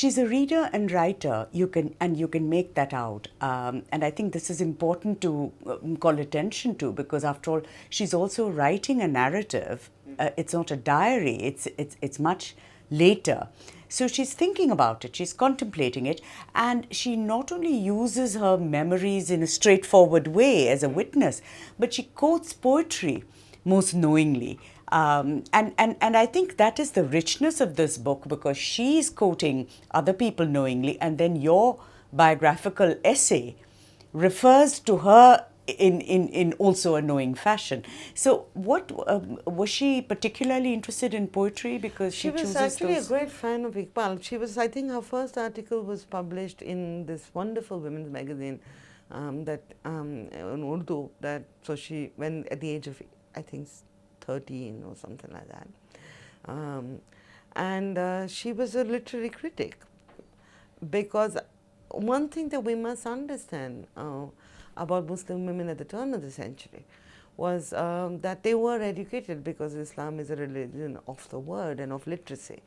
She's a reader and writer. You can make that out, and I think this is important to call attention to, because after all, she's also writing a narrative. It's not a diary. It's much later. So she's thinking about it, she's contemplating it, and she not only uses her memories in a straightforward way as a witness, but she quotes poetry most knowingly. And I think that is the richness of this book, because she's quoting other people knowingly, and then your biographical essay refers to her in also a knowing fashion. So what was she particularly interested in poetry, because she was chooses actually those? a great fan of Iqbal. She was, I think her first article was published in this wonderful women's magazine in Urdu, so she, when at the age of, I think, 13 or something like that. She was a literary critic, because one thing that we must understand about Muslim women at the turn of the century was that they were educated, because Islam is a religion of the word and of literacy.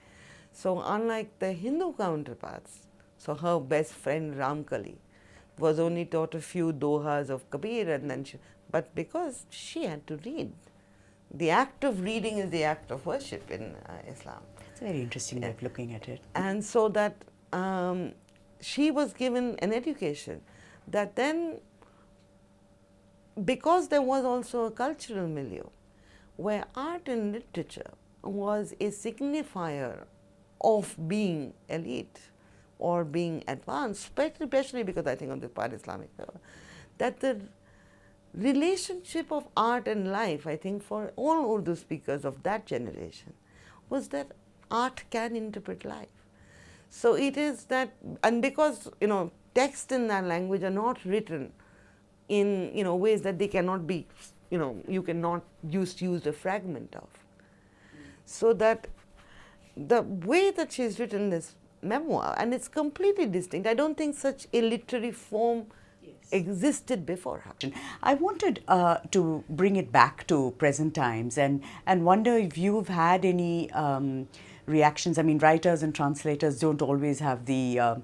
So unlike the Hindu counterparts, so her best friend Ramkali was only taught a few dohas of Kabir, and then but because she had to read. The act of reading is the act of worship in Islam. It's a very interesting way of looking at it. And so that she was given an education that then, because there was also a cultural milieu where art and literature was a signifier of being elite or being advanced, especially because I think on the part Islamic level, that the relationship of art and life, I think for all Urdu speakers of that generation, was that art can interpret life. So it is that, and because texts in that language are not written in ways that they cannot be, you cannot use a fragment of. So that the way that she's written this memoir, and it's completely distinct. I don't think such a literary form existed before her. I wanted to bring it back to present times and wonder if you've had any reactions. I mean, writers and translators don't always have the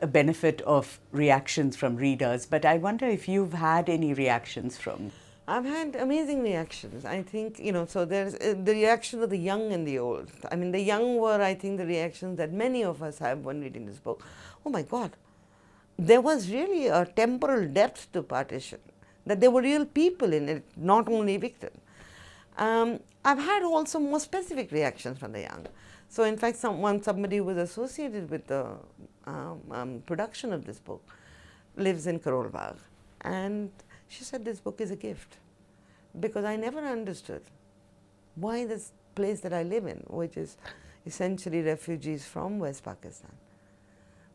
benefit of reactions from readers, but I wonder if you've had any reactions from. I've had amazing reactions. I think, so there's the reaction of the young and the old. I mean, the young were, I think, the reactions that many of us have when reading this book. Oh my God, there was really a temporal depth to Partition, that there were real people in it, not only victims. I've had also more specific reactions from the young. So in fact, somebody who was associated with the production of this book lives in Karol Bagh, and she said this book is a gift, because I never understood why this place that I live in, which is essentially refugees from West Pakistan,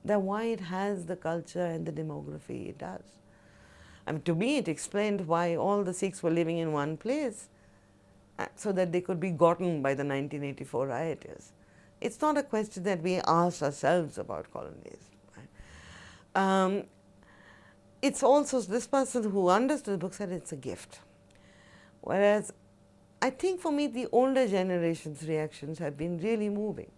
that why it has the culture and the demography it does. I mean, to me, it explained why all the Sikhs were living in one place, so that they could be gotten by the 1984 rioters. It's not a question that we ask ourselves about colonialism. Right? It's also, this person who understood the book said it's a gift. Whereas I think for me, the older generation's reactions have been really moving.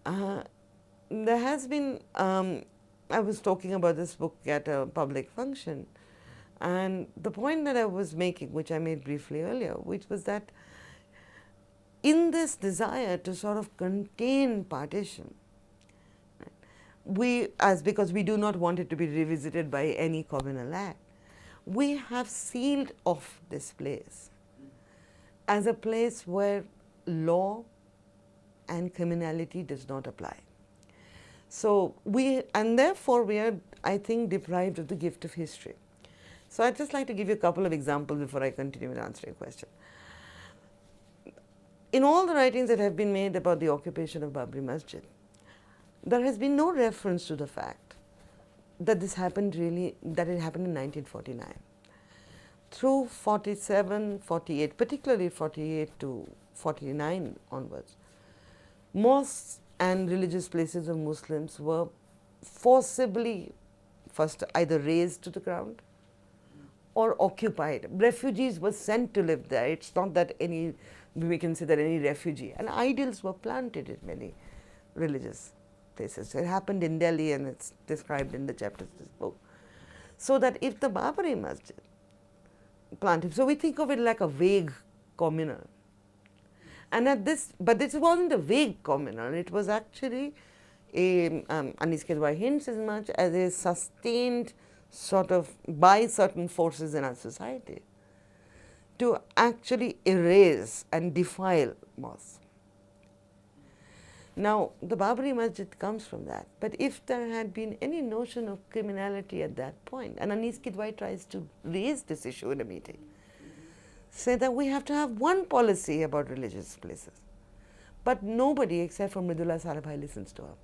There has been, I was talking about this book at a public function, and the point that I was making, which I made briefly earlier, which was that in this desire to sort of contain partition, because we do not want it to be revisited by any communal act, we have sealed off this place as a place where law and criminality does not apply. So and therefore we are, I think, deprived of the gift of history. So I'd just like to give you a couple of examples before I continue with answering your question. In all the writings that have been made about the occupation of Babri Masjid, there has been no reference to the fact that it happened in 1949. Through 47, 48, particularly 48 to 49 onwards, mosques and religious places of Muslims were forcibly first either razed to the ground or occupied. Refugees were sent to live there. It's not that we can say that any refugee. And idols were planted in many religious places. It happened in Delhi, and it's described in the chapters of this book. So that if the Babri Masjid planted, so we think of it like a vague communal. And but this wasn't a vague communal, it was actually Anis Kidwai hints as much as a sustained sort of by certain forces in our society to actually erase and defile mosques. Now, the Babri Masjid comes from that, but if there had been any notion of criminality at that point, and Anis Kidwai tries to raise this issue in a meeting, say that we have to have one policy about religious places. But nobody except for Mridula Sarabhai listens to her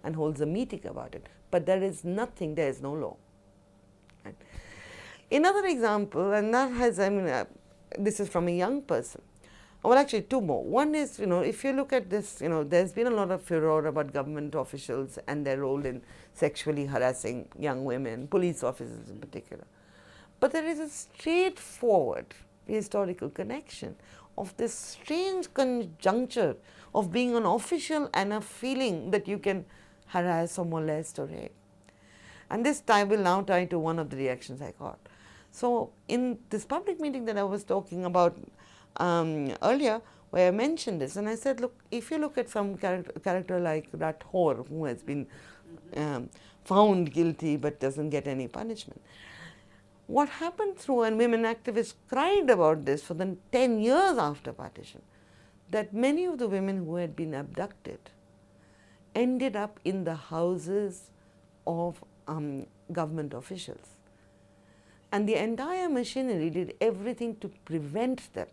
and holds a meeting about it. But there is nothing, there is no law. Right? Another example, and that has, this is from a young person. Well, actually, two more. One is, if you look at this, there's been a lot of furor about government officials and their role in sexually harassing young women, police officers in particular. But there is a straightforward historical connection of this strange conjuncture of being an official and a feeling that you can harass or molest or rape. And this will now tie to one of the reactions I got. So in this public meeting that I was talking about earlier, where I mentioned this, and I said, look, if you look at some character like that whore who has been found guilty but doesn't get any punishment, what happened through, and women activists cried about this for the 10 years after partition, that many of the women who had been abducted ended up in the houses of government officials. And the entire machinery did everything to prevent them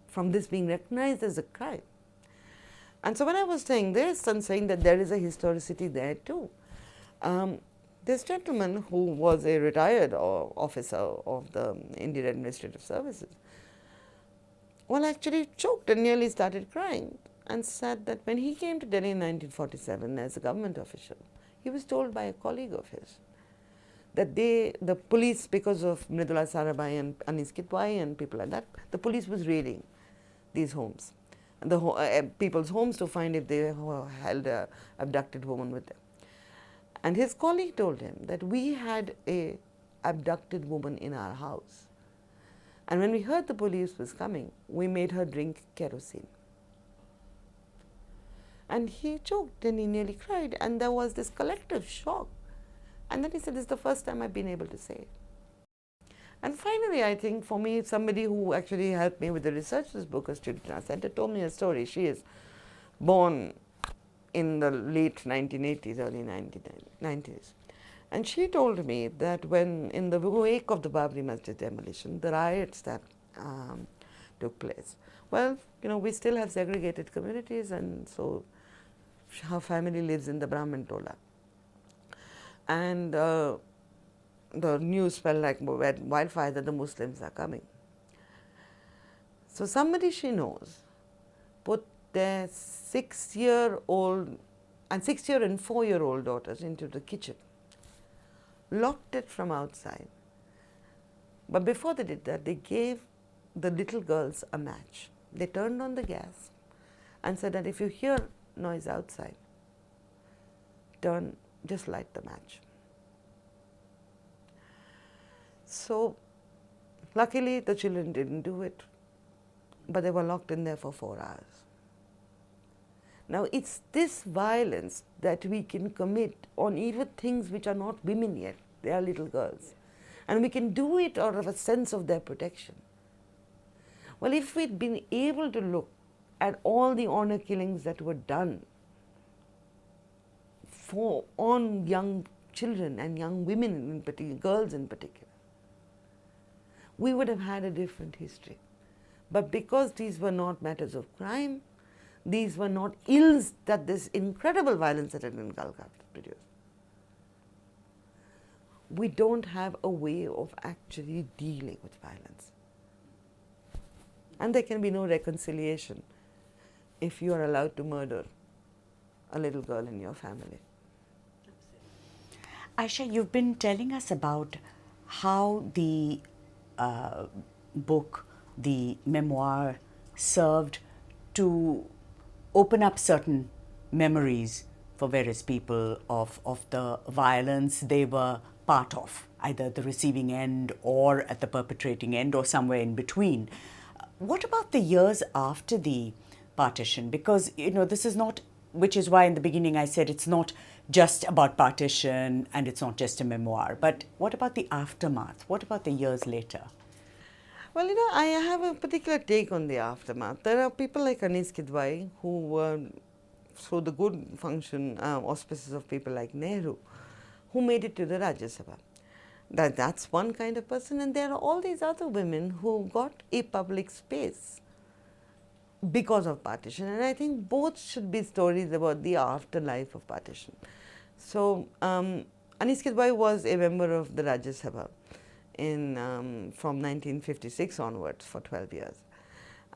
from this being recognized as a crime. And so when I was saying this and saying that there is a historicity there too, this gentleman who was a retired officer of the Indian Administrative Services, well, actually choked and nearly started crying and said that when he came to Delhi in 1947 as a government official, he was told by a colleague of his that the police, because of Mridula Sarabhai and Anis Kidwai and people like that, the police was raiding these homes, people's homes, to find if they held an abducted woman with them. And his colleague told him that we had a abducted woman in our house. And when we heard the police was coming, we made her drink kerosene. And he choked and he nearly cried, and there was this collective shock. And then he said, this is the first time I've been able to say it. And finally, I think for me, somebody who actually helped me with the research of this book, a student in our center, told me a story. She is born in the late 1980s, early 1990s. And she told me that when, in the wake of the Babri Masjid demolition, the riots that took place, well, we still have segregated communities, and so her family lives in the Brahmin Tola. And the news felt like wildfire that the Muslims are coming. So somebody she knows put their 6-year-old and 6-year and 4-year-old daughters into the kitchen, locked it from outside. But before they did that, they gave the little girls a match. They turned on the gas and said that if you hear noise outside, just light the match. So luckily the children didn't do it, but they were locked in there for 4 hours. Now it's this violence that we can commit on even things which are not women yet, they are little girls. And we can do it out of a sense of their protection. Well, if we'd been able to look at all the honor killings that were done on young children and young women in particular, girls in particular, we would have had a different history. But because these were not matters of crime, these were not ills that this incredible violence that had been Calcutta produced, we don't have a way of actually dealing with violence. And there can be no reconciliation if you are allowed to murder a little girl in your family. Ayesha, you've been telling us about how the book, the memoir, served to open up certain memories for various people of the violence they were part of, either the receiving end or at the perpetrating end or somewhere in between. What about the years after the partition? Because, this is not, which is why in the beginning I said it's not just about partition and it's not just a memoir. But what about the aftermath? What about the years later? Well, I have a particular take on the aftermath. There are people like Anis Kidwai who were, through the good function auspices of people like Nehru, who made it to the Rajya Sabha. That's one kind of person, and there are all these other women who got a public space because of partition, and I think both should be stories about the afterlife of partition. So, Anis Kidwai was a member of the Rajya Sabha from 1956 onwards for 12 years.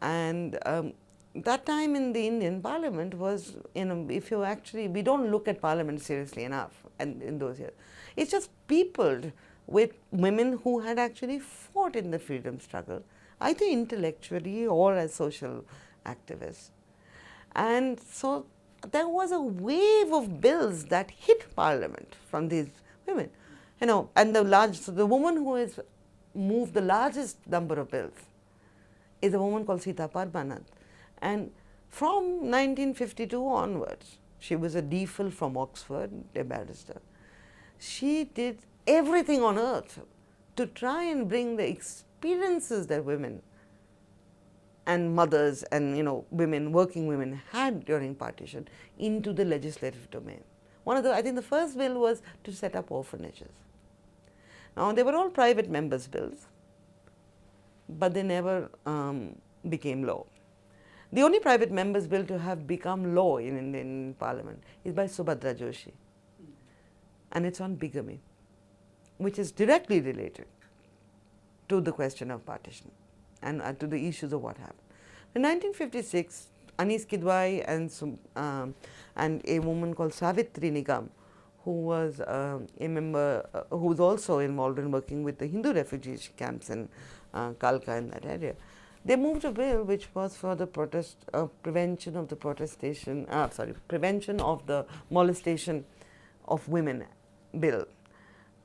And that time in the Indian Parliament was, if you actually, we don't look at Parliament seriously enough in those years. It's just peopled with women who had actually fought in the freedom struggle, either intellectually or as social activists. And so there was a wave of bills that hit Parliament from these women. And so the woman who has moved the largest number of bills is a woman called Sita Parmanand. And from 1952 onwards, she was a DPhil from Oxford, a barrister. She did everything on earth to try and bring the experiences that women and mothers and working women had during partition into the legislative domain. I think the first bill was to set up orphanages. Now, they were all private members' bills, but they never became law. The only private members' bill to have become law in Indian Parliament is by Subhadra Joshi, and it's on bigamy, which is directly related to the question of partition and to the issues of what happened. In 1956, Anis Kidwai and a woman called Savitri Nigam, who was a member, who was also involved in working with the Hindu refugee camps in Kalka in that area. They moved a bill which was for the prevention of the molestation of women bill,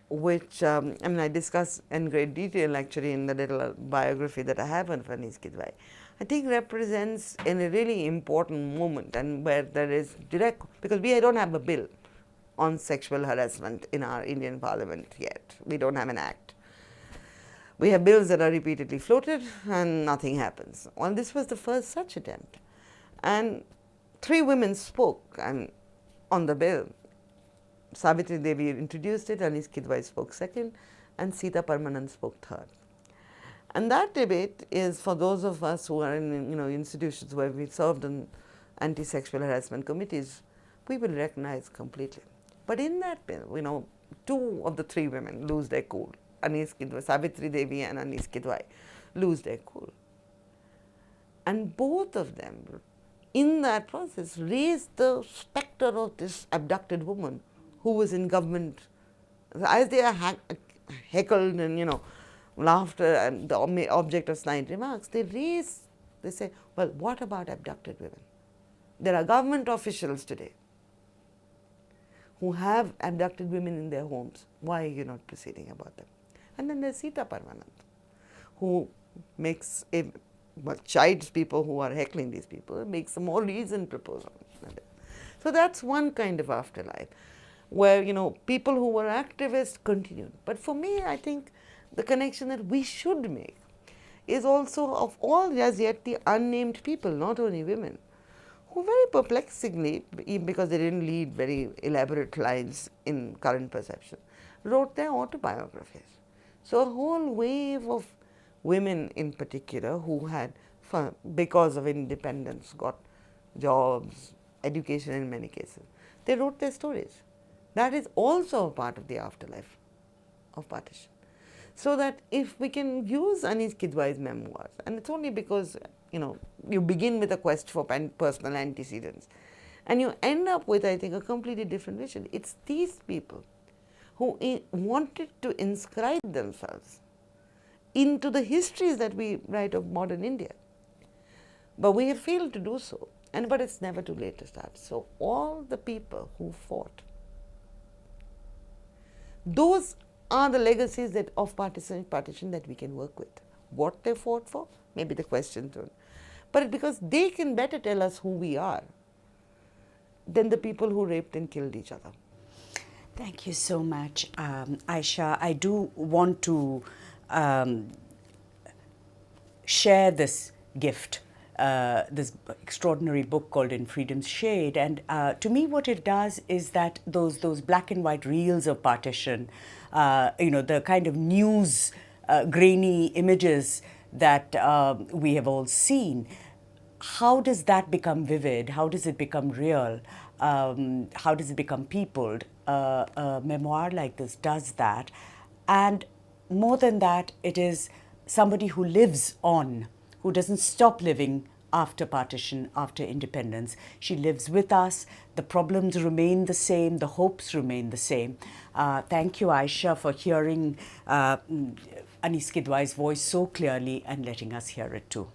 which I discuss in great detail actually in the little biography that I have on Anis Kidwai. I think represents in a really important moment, and where there is direct, because we don't have a bill on sexual harassment in our Indian Parliament yet. We don't have an act. We have bills that are repeatedly floated and nothing happens. Well, this was the first such attempt. And 3 women spoke on the bill. Savitri Devi introduced it, Anis Kidwai spoke second, and Sita Parmanand spoke third. And that debate is for those of us who are in institutions where we served on anti-sexual harassment committees, we will recognize completely. But in that bill, 2 of the 3 women lose their cool. Anis Kidwai, Savitri Devi and Anis Kidwai lose their cool. And both of them, in that process, raised the specter of this abducted woman who was in government. As they are heckled and, laughter and the object of snide remarks, they say, well, what about abducted women? There are government officials today who have abducted women in their homes. Why are you not proceeding about them? And then there's Sita Parmanand, who chides people who are heckling these people, makes a more reasoned proposal. So that's one kind of afterlife, where people who were activists continued. But for me, I think the connection that we should make is also of all as yet the unnamed people, not only women, who very perplexingly, because they didn't lead very elaborate lives in current perception, wrote their autobiographies. So a whole wave of women in particular who had, because of independence, got jobs, education in many cases, they wrote their stories. That is also a part of the afterlife of partition. So that if we can use Anis Kidwai's memoirs, and it's only because you begin with a quest for personal antecedents, and you end up with, I think, a completely different vision. It's these people who wanted to inscribe themselves into the histories that we write of modern India. But we have failed to do so. But it's never too late to start. So all the people who fought, those are the legacies of partition that we can work with. What they fought for, maybe the question too. But because they can better tell us who we are than the people who raped and killed each other. Thank you so much, Ayesha. I do want to share this gift, this extraordinary book called In Freedom's Shade. And to me, what it does is that those black and white reels of partition, the kind of news, grainy images that we have all seen, how does that become vivid? How does it become real? How does it become peopled? A memoir like this does that. And more than that, it is somebody who lives on, who doesn't stop living after partition, after independence. She lives with us. The problems remain the same. The hopes remain the same. Thank you, Ayesha, for hearing Anis Kidwai's voice so clearly and letting us hear it too.